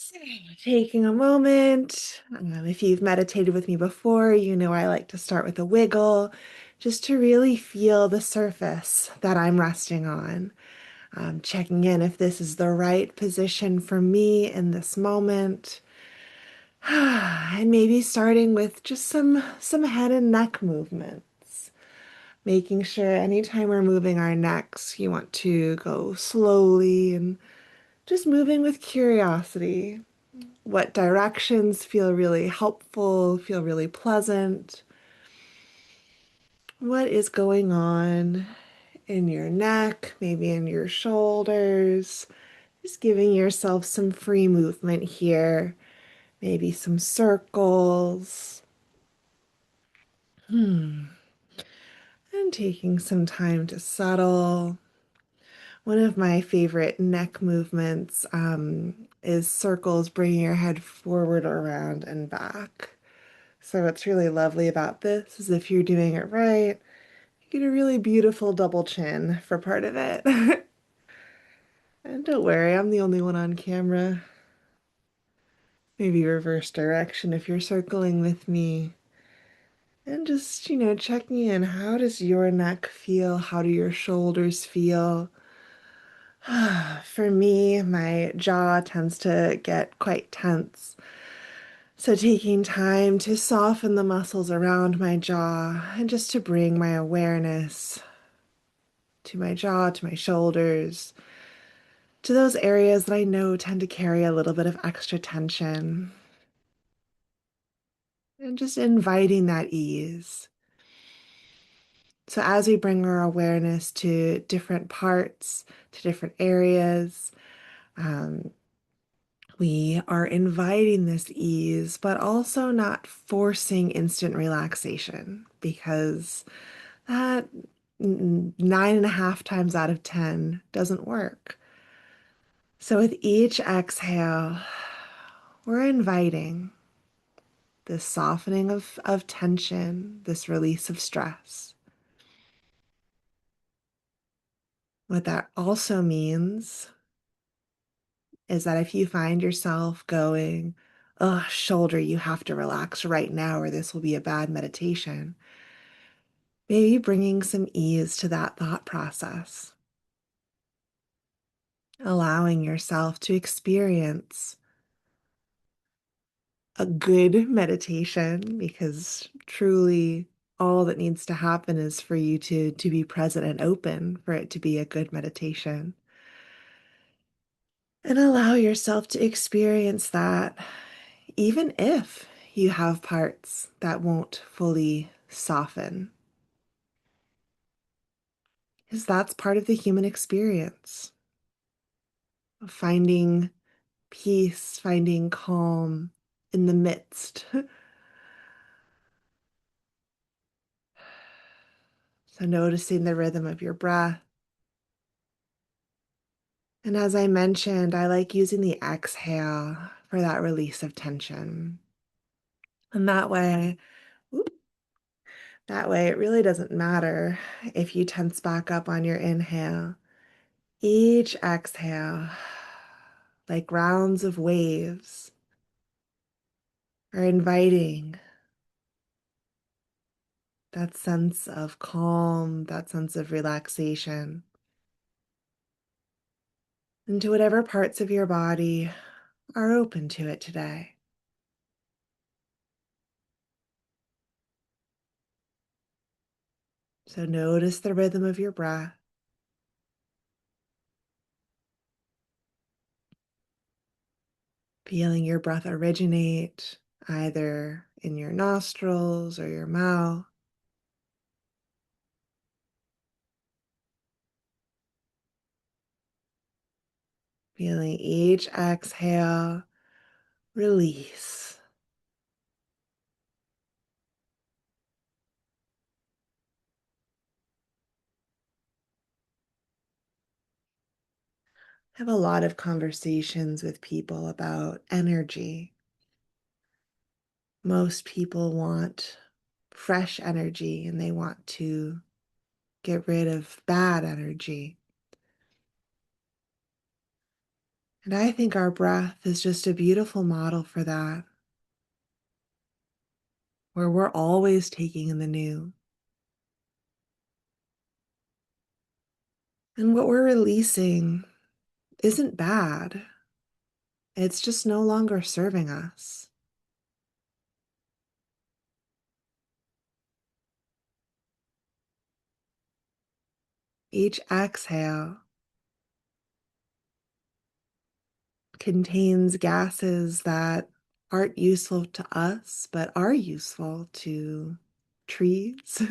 So, taking a moment. If you've meditated with me before, you know I like to start with a wiggle just to really feel the surface that I'm resting on. Checking in if this is the right position for me in this moment. And maybe starting with just some head and neck movements. Making sure anytime we're moving our necks, you want to go slowly and just moving with curiosity. What directions feel really helpful, feel really pleasant? What is going on in your neck, maybe in your shoulders? Just giving yourself some free movement here, maybe some circles. And taking some time to settle. One of my favorite neck movements is circles, bringing your head forward, around, and back. So what's really lovely about this is if you're doing it right, you get a really beautiful double chin for part of it. And don't worry, I'm the only one on camera. Maybe reverse direction if you're circling with me. And just, checking in. How does your neck feel? How do your shoulders feel? For me, my jaw tends to get quite tense. So taking time to soften the muscles around my jaw and just to bring my awareness to my jaw, to my shoulders, to those areas that I know tend to carry a little bit of extra tension, and just inviting that ease. So, as we bring our awareness to different parts, to different areas, um, we are inviting this ease, but also not forcing instant relaxation because that 9.5 times out of 10 doesn't work. So, with each exhale, we're inviting this softening of tension, this release of stress. What that also means is that if you find yourself going, oh, shoulder, you have to relax right now, or this will be a bad meditation, maybe bringing some ease to that thought process, allowing yourself to experience a good meditation, because truly all that needs to happen is for you to be present and open for it to be a good meditation. And allow yourself to experience that, even if you have parts that won't fully soften, because that's part of the human experience, of finding peace, finding calm in the midst. So noticing the rhythm of your breath. And as I mentioned, I like using the exhale for that release of tension. And whoop, that way it really doesn't matter if you tense back up on your inhale. Each exhale, like rounds of waves, are inviting that sense of calm, that sense of relaxation into whatever parts of your body are open to it today. So notice the rhythm of your breath, feeling your breath originate either in your nostrils or your mouth, feeling each exhale release. I have a lot of conversations with people about energy. Most people want fresh energy and they want to get rid of bad energy. And I think our breath is just a beautiful model for that, where we're always taking in the new. And what we're releasing isn't bad, it's just no longer serving us. Each exhale contains gases that aren't useful to us, but are useful to trees.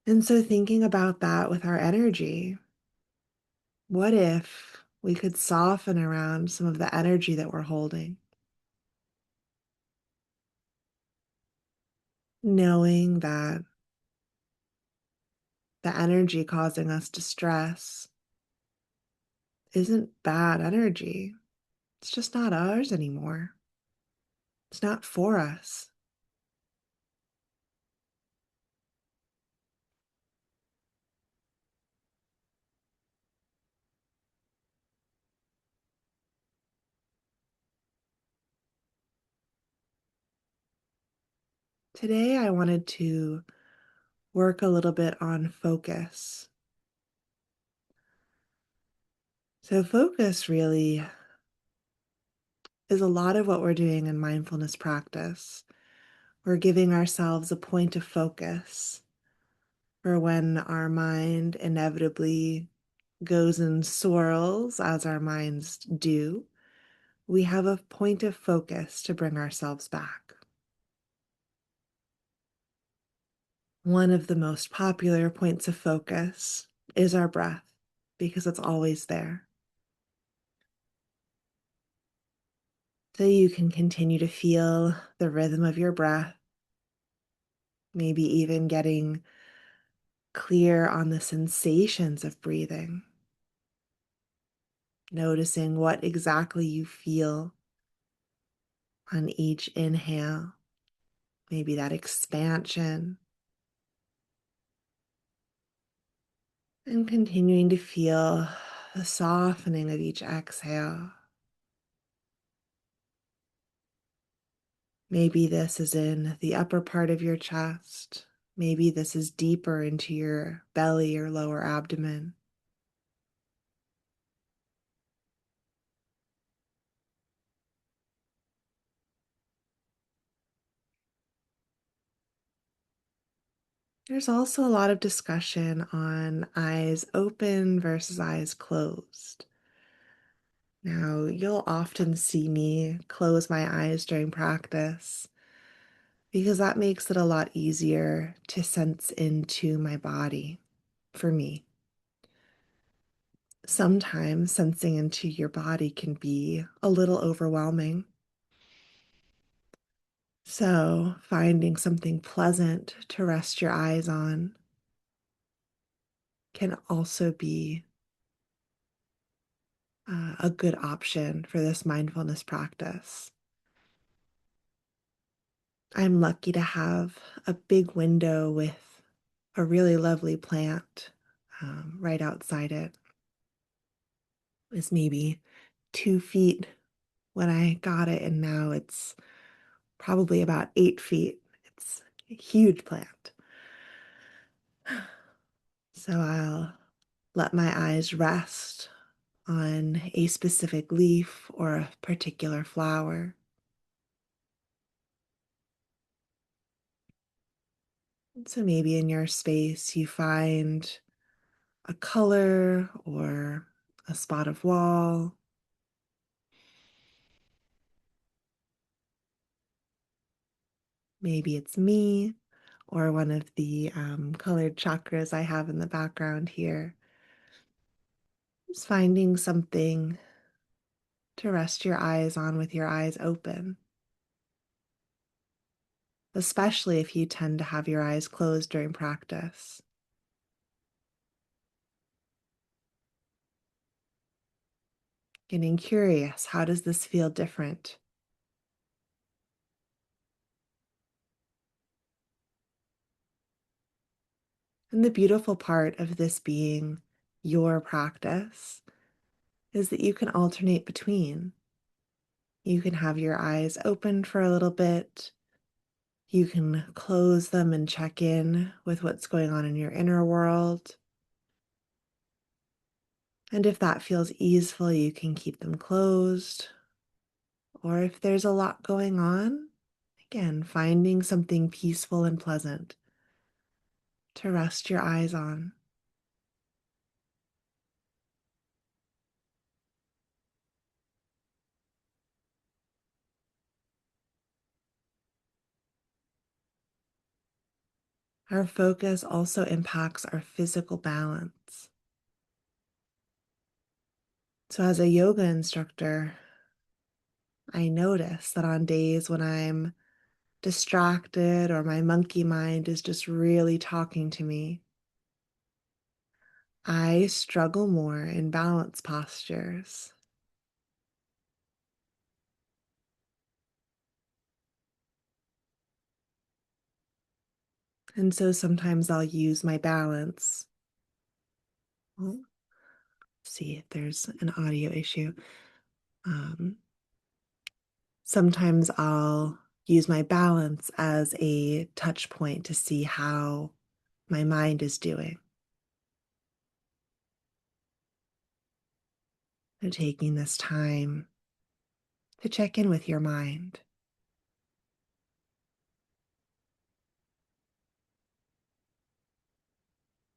And so, thinking about that with our energy, what if we could soften around some of the energy that we're holding, knowing that the energy causing us distress isn't bad energy. It's just not ours anymore. It's not for us. Today, I wanted to work a little bit on focus. So, focus really is a lot of what we're doing in mindfulness practice. We're giving ourselves a point of focus for when our mind inevitably goes and swirls, as our minds do. We have a point of focus to bring ourselves back. One of the most popular points of focus is our breath because it's always there. So you can continue to feel the rhythm of your breath, maybe even getting clear on the sensations of breathing, noticing what exactly you feel on each inhale, maybe that expansion, and continuing to feel the softening of each exhale. Maybe this is in the upper part of your chest. Maybe this is deeper into your belly or lower abdomen. There's also a lot of discussion on eyes open versus eyes closed. Now, you'll often see me close my eyes during practice because that makes it a lot easier to sense into my body for me. Sometimes sensing into your body can be a little overwhelming. So, finding something pleasant to rest your eyes on can also be a good option for this mindfulness practice. I'm lucky to have a big window with a really lovely plant right outside it. It was maybe 2 feet when I got it, and now it's probably about 8 feet. It's a huge plant. So I'll let my eyes rest on a specific leaf or a particular flower. So maybe in your space you find a color or a spot of wall. Maybe it's me or one of the colored chakras I have in the background here. Just finding something to rest your eyes on with your eyes open, especially if you tend to have your eyes closed during practice. Getting curious, how does this feel different? And the beautiful part of this being your practice is that you can alternate between. You can have your eyes open for a little bit. You can close them and check in with what's going on in your inner world. And if that feels easeful, you can keep them closed. Or if there's a lot going on, again, finding something peaceful and pleasant to rest your eyes on. Our focus also impacts our physical balance. So, as a yoga instructor, I notice that on days when I'm distracted or my monkey mind is just really talking to me, I struggle more in balance postures. And so sometimes I'll use my balance. Well, see if there's an audio issue. Um, Sometimes I'll use my balance as a touch point to see how my mind is doing. And taking this time to check in with your mind,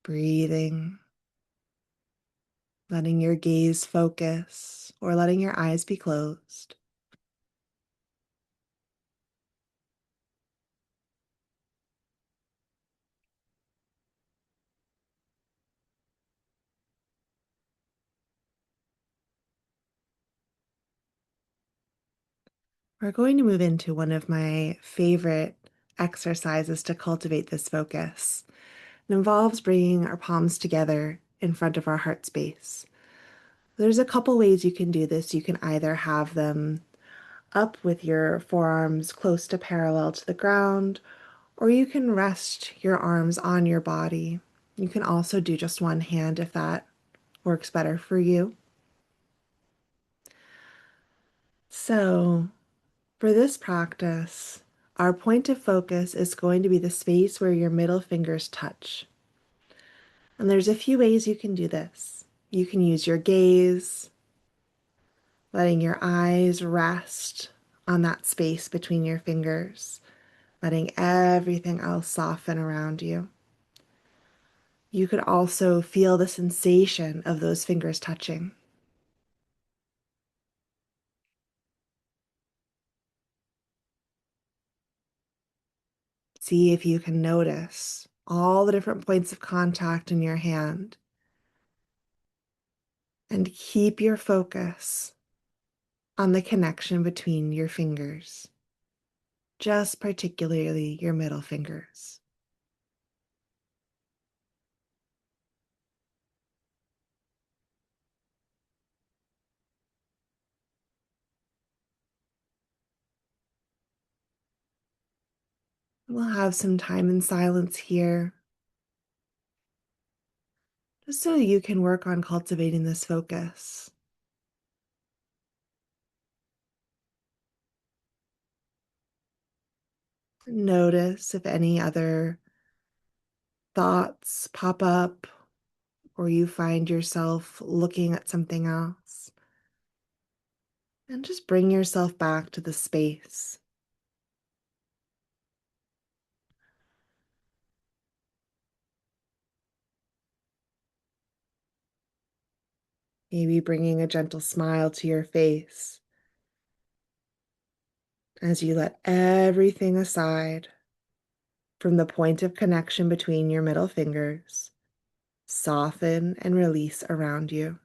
breathing, letting your gaze focus or letting your eyes be closed. We're going to move into one of my favorite exercises to cultivate this focus. It involves bringing our palms together in front of our heart space. There's a couple ways you can do this. You can either have them up with your forearms close to parallel to the ground, or you can rest your arms on your body. You can also do just one hand if that works better for you. So, for this practice, our point of focus is going to be the space where your middle fingers touch. And there's a few ways you can do this. You can use your gaze, letting your eyes rest on that space between your fingers, letting everything else soften around you. You could also feel the sensation of those fingers touching. See if you can notice all the different points of contact in your hand and keep your focus on the connection between your fingers, just particularly your middle fingers. We'll have some time in silence here, just so you can work on cultivating this focus. Notice if any other thoughts pop up or you find yourself looking at something else. And just bring yourself back to the space. Maybe bringing a gentle smile to your face as you let everything aside from the point of connection between your middle fingers soften and release around you.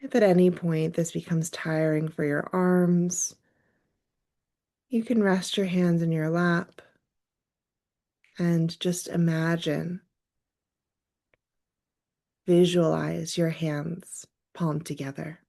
If at any point this becomes tiring for your arms, you can rest your hands in your lap and just imagine, visualize your hands palm together.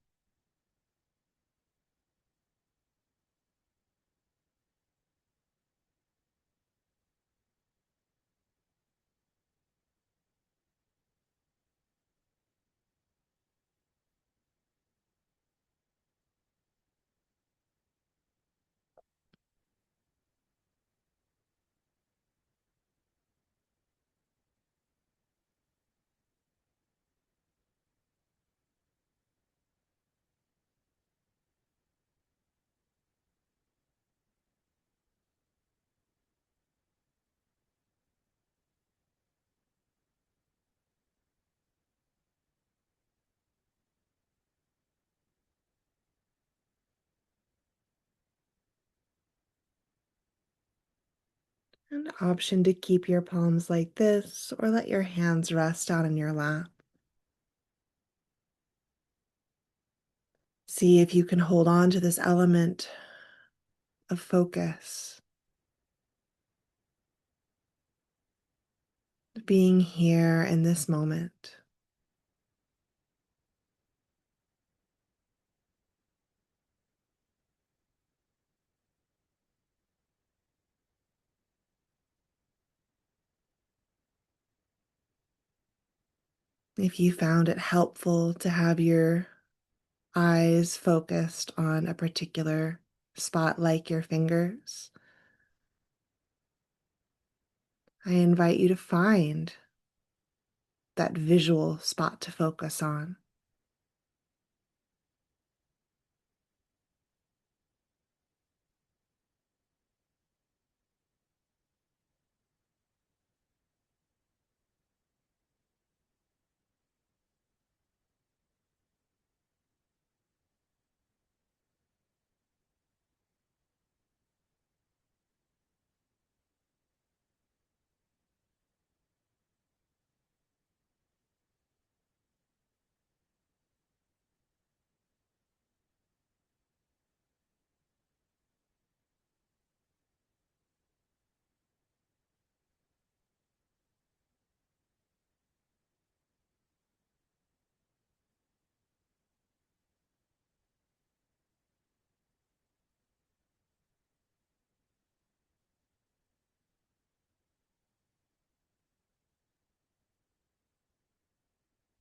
An option to keep your palms like this or let your hands rest out in your lap. See if you can hold on to this element of focus, being here in this moment. If you found it helpful to have your eyes focused on a particular spot like your fingers, I invite you to find that visual spot to focus on.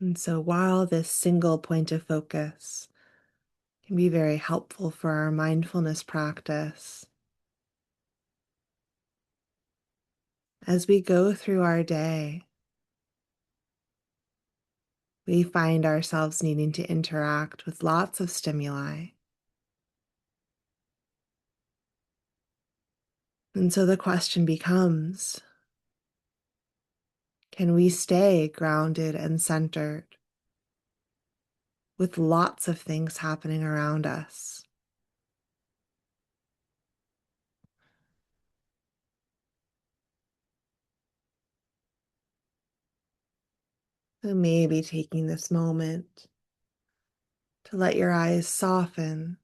And so while this single point of focus can be very helpful for our mindfulness practice, as we go through our day, we find ourselves needing to interact with lots of stimuli. And so the question becomes, can we stay grounded and centered with lots of things happening around us? So maybe taking this moment to let your eyes soften.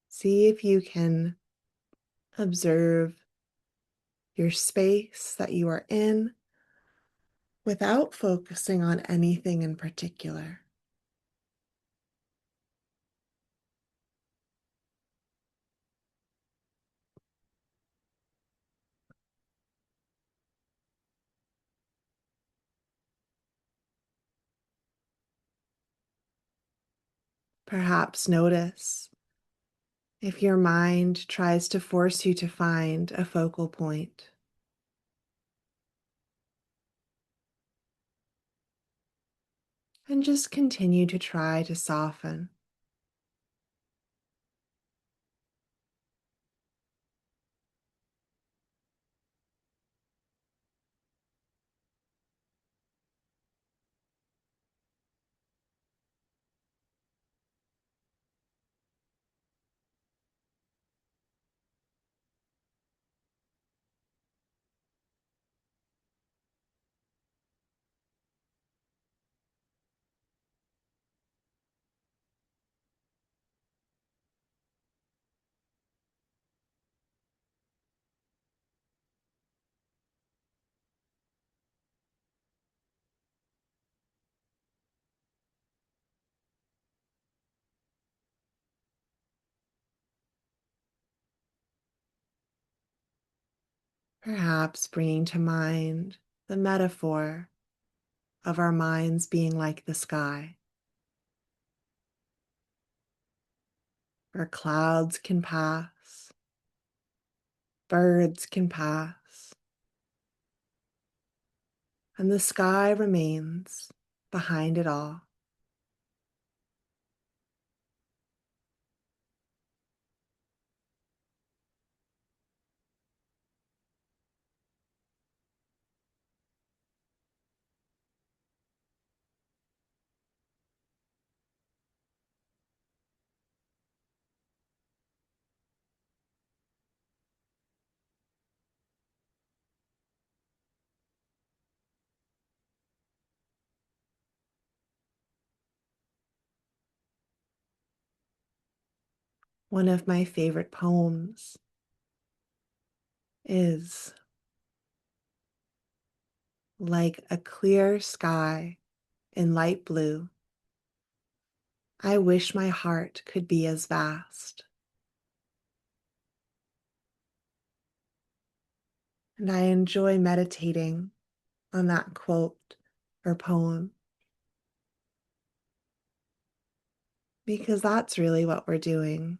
See if you can observe your space that you are in without focusing on anything in particular. Perhaps notice if your mind tries to force you to find a focal point. And just continue to try to soften. Perhaps bringing to mind the metaphor of our minds being like the sky, where clouds can pass, birds can pass, and the sky remains behind it all. One of my favorite poems is like a clear sky in light blue. I wish my heart could be as vast. And I enjoy meditating on that quote or poem because that's really what we're doing.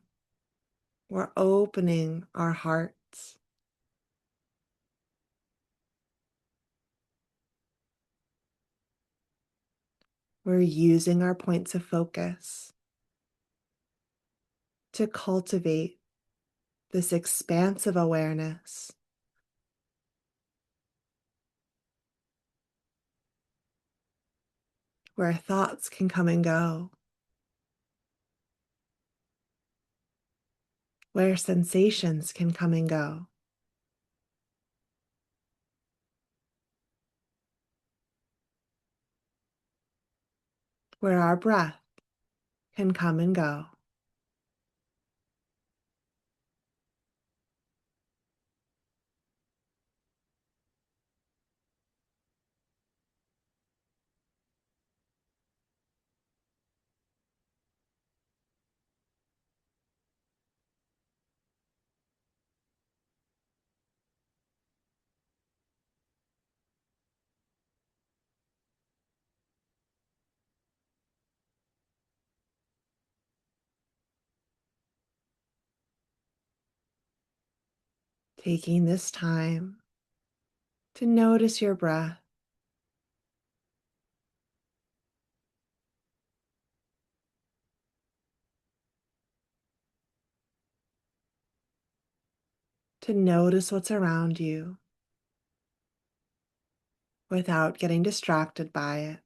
We're opening our hearts. We're using our points of focus to cultivate this expansive awareness where thoughts can come and go, where sensations can come and go, where our breath can come and go. Taking this time to notice your breath, to notice what's around you without getting distracted by it.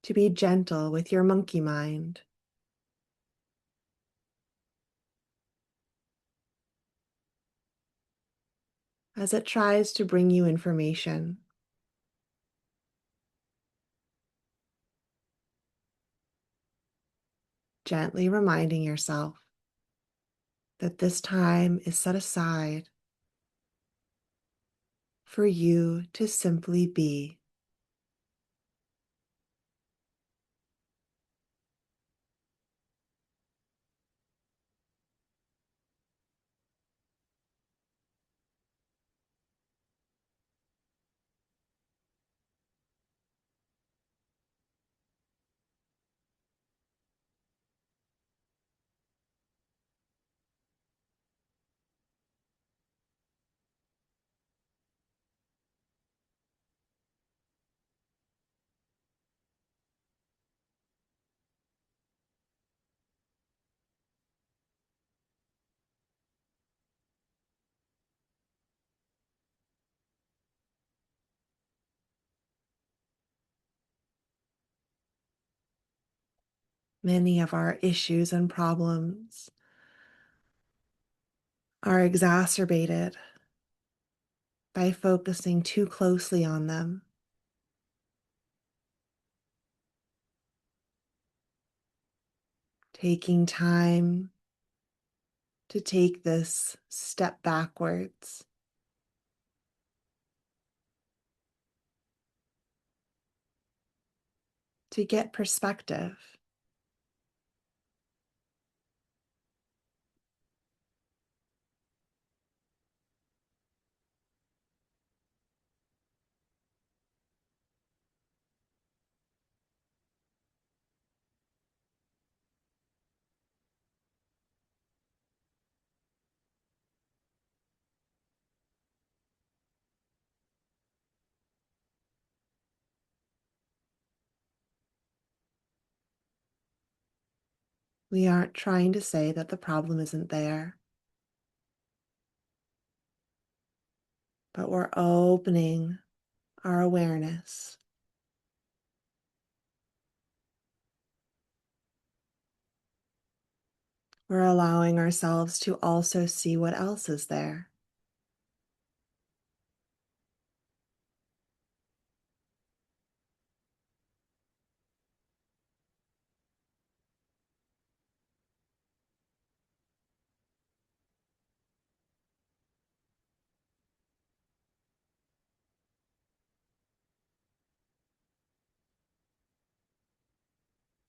To be gentle with your monkey mind as it tries to bring you information. Gently reminding yourself that this time is set aside for you to simply be. Many of our issues and problems are exacerbated by focusing too closely on them. Taking time to take this step backwards, to get perspective. We aren't trying to say that the problem isn't there, but we're opening our awareness We're allowing ourselves to also see what else is there.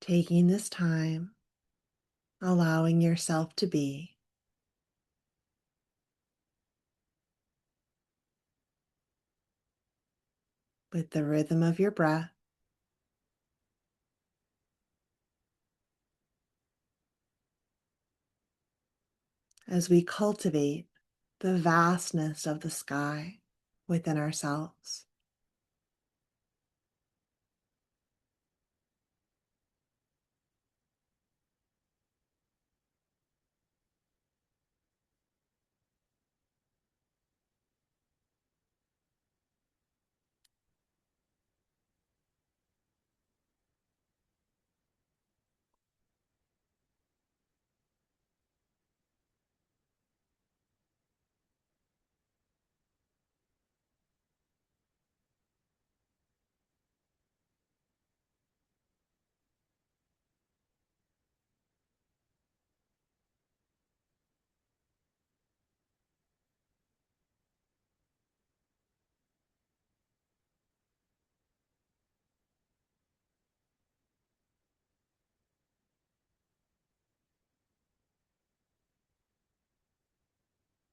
Taking this time, allowing yourself to be with the rhythm of your breath as we cultivate the vastness of the sky within ourselves.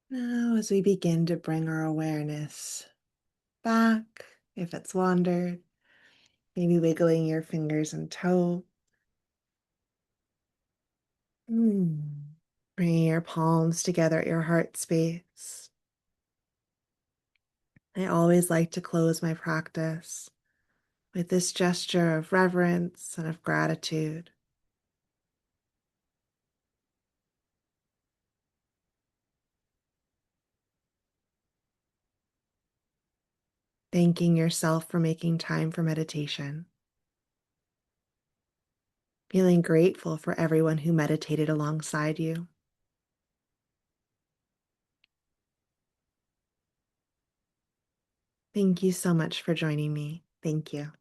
Now, as we begin to bring our awareness back, if it's wandered, maybe wiggling your fingers and toe. Bringing your palms together at your heart space. I always like to close my practice with this gesture of reverence and of gratitude. Thanking yourself for making time for meditation. Feeling grateful for everyone who meditated alongside you. Thank you so much for joining me. Thank you.